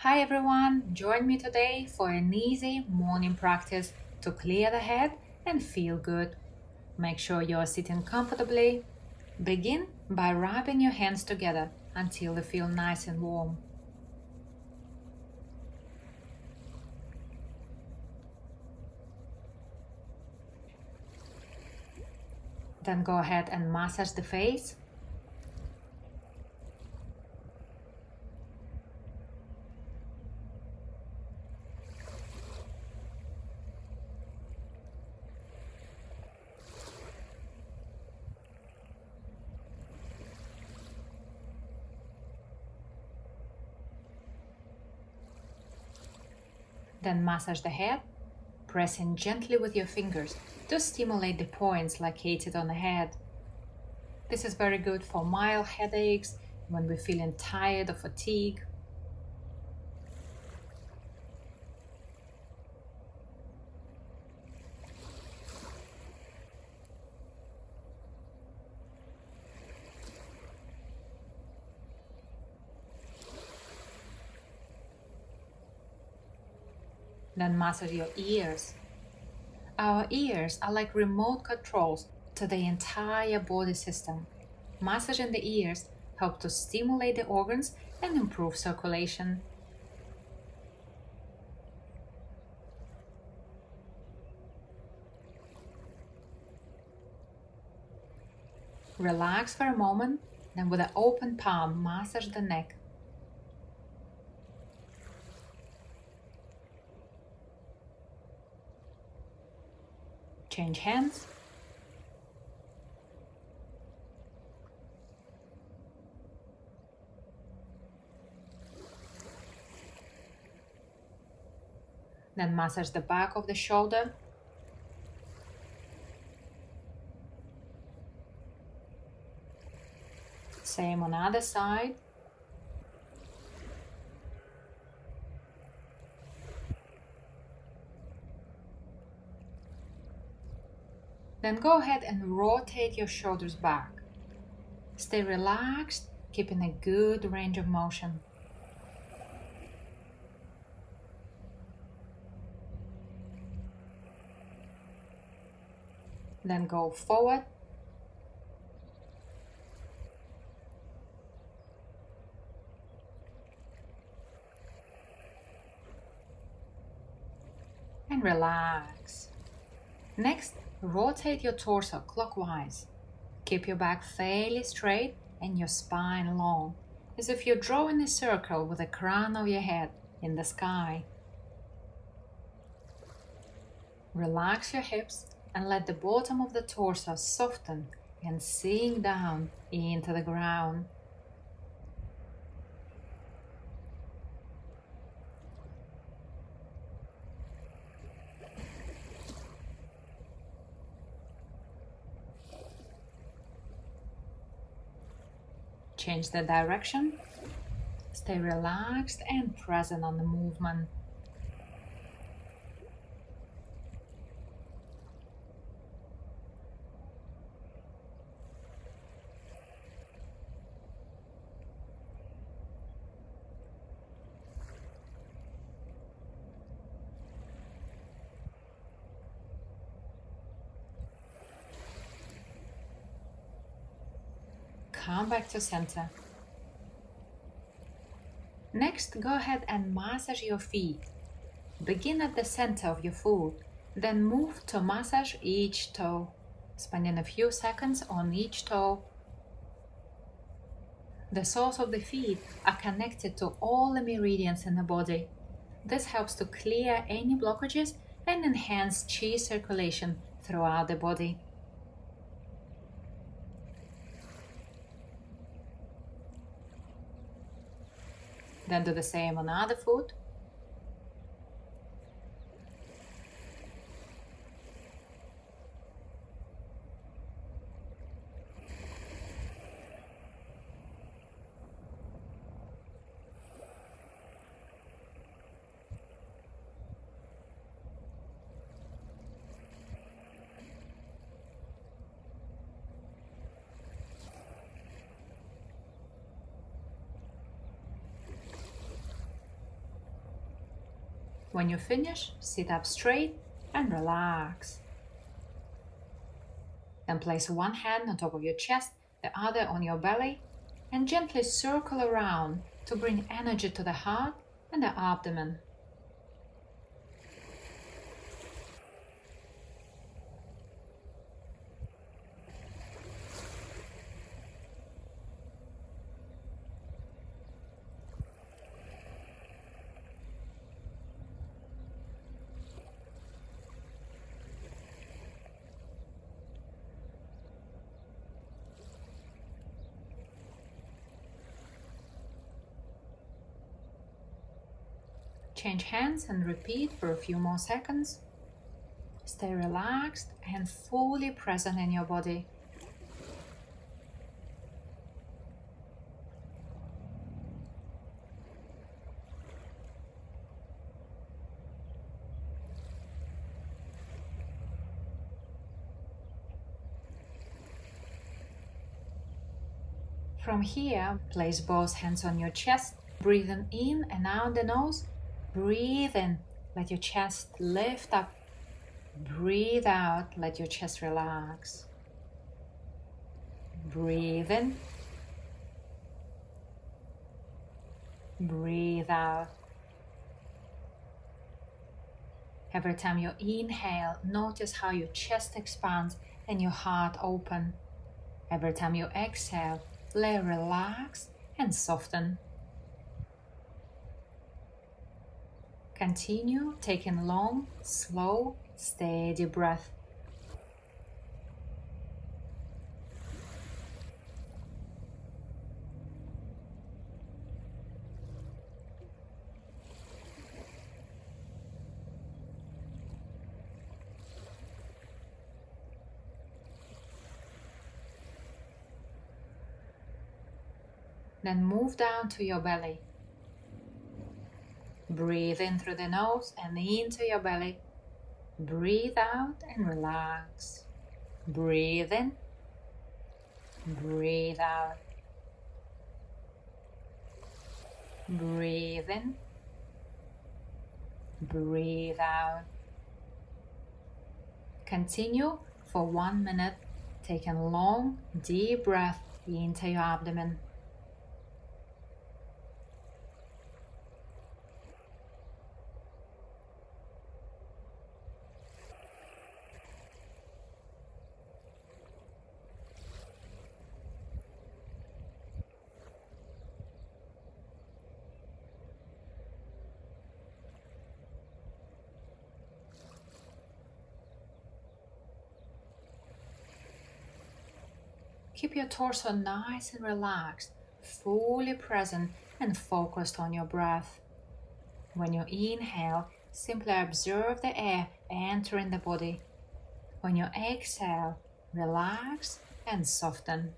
Hi everyone, join me today for an easy morning practice to clear the head and feel good. Make sure you're sitting comfortably. Begin by rubbing your hands together until they feel nice and warm. Then go ahead and massage the face. Then massage the head, pressing gently with your fingers to stimulate the points located on the head. This is very good for mild headaches when we're feeling tired or fatigue. Then massage your ears. Our ears are like remote controls to the entire body system. Massaging the ears helps to stimulate the organs and improve circulation. Relax for a moment, then with an open palm, massage the neck. Change hands. Then massage the back of the shoulder. Same on the other side. Then go ahead and rotate your shoulders back. Stay relaxed, keeping a good range of motion. Then go forward. And relax. Next, rotate your torso clockwise. Keep your back fairly straight and your spine long, as if you're drawing a circle with the crown of your head in the sky. Relax your hips and let the bottom of the torso soften and sink down into the ground. Change the direction. Stay relaxed and present on the movement. Come back to center. Next, go ahead and massage your feet. Begin at the center of your foot, then move to massage each toe, spending a few seconds on each toe. The soles of the feet are connected to all the meridians in the body. This helps to clear any blockages and enhance qi circulation throughout the body. Then do the same on the other foot. When you finish, sit up straight and relax. Then place one hand on top of your chest, the other on your belly, and gently circle around to bring energy to the heart and the abdomen. Change hands and repeat for a few more seconds. Stay relaxed and fully present in your body. From here, place both hands on your chest, breathing in and out the nose. Breathe in, let your chest lift up. Breathe out, let your chest relax. Breathe in. Breathe out. Every time you inhale, notice how your chest expands and your heart opens. Every time you exhale, let it relax and soften. Continue taking long, slow, steady breath. Then move down to your belly. Breathe in through the nose and into your belly. Breathe out and relax. Breathe in. Breathe out. Breathe in. Breathe out. Continue for 1 minute, taking long, deep breath into your abdomen. Keep your torso nice and relaxed, fully present and focused on your breath. When you inhale, simply observe the air entering the body. When you exhale, relax and soften.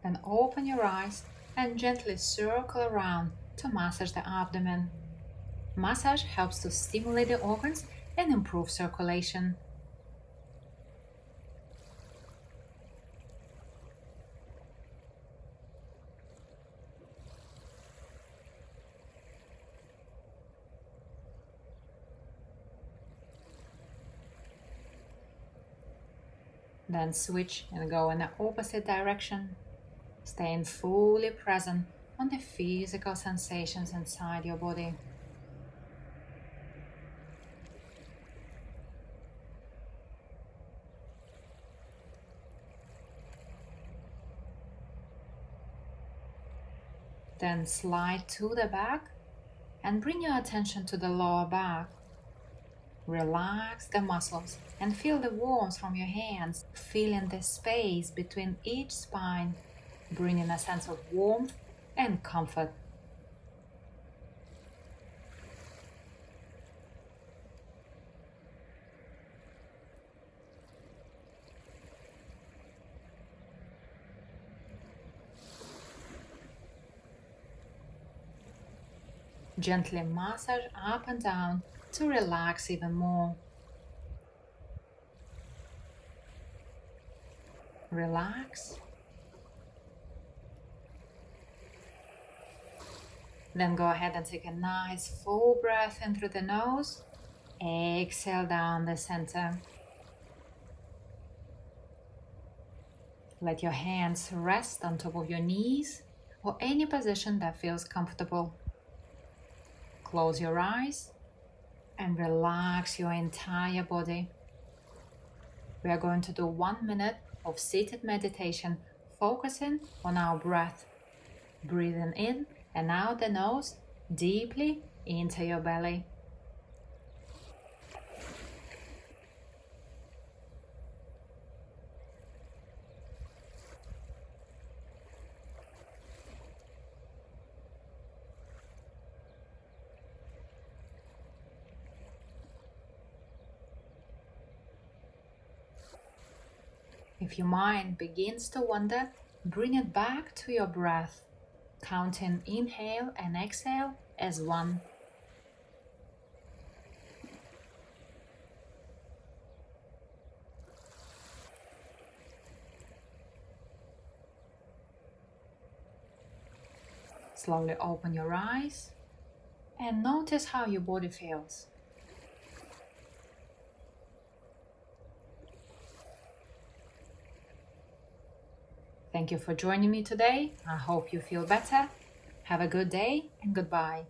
Then open your eyes and gently circle around to massage the abdomen. Massage helps to stimulate the organs and improve circulation. Then switch and go in the opposite direction, staying fully present on the physical sensations inside your body. Then slide to the back and bring your attention to the lower back. Relax the muscles and feel the warmth from your hands, feeling the space between each spine, bringing a sense of warmth and comfort. Gently massage up and down to relax even more. Relax. Then go ahead and take a nice full breath in through the nose. Exhale down the center. Let your hands rest on top of your knees or any position that feels comfortable. Close your eyes and relax your entire body. We are going to do 1 minute of seated meditation, focusing on our breath. Breathing in and out the nose, deeply into your belly. If your mind begins to wander, bring it back to your breath, counting inhale and exhale as one. Slowly open your eyes and notice how your body feels. Thank you for joining me today. I hope you feel better. Have a good day and goodbye.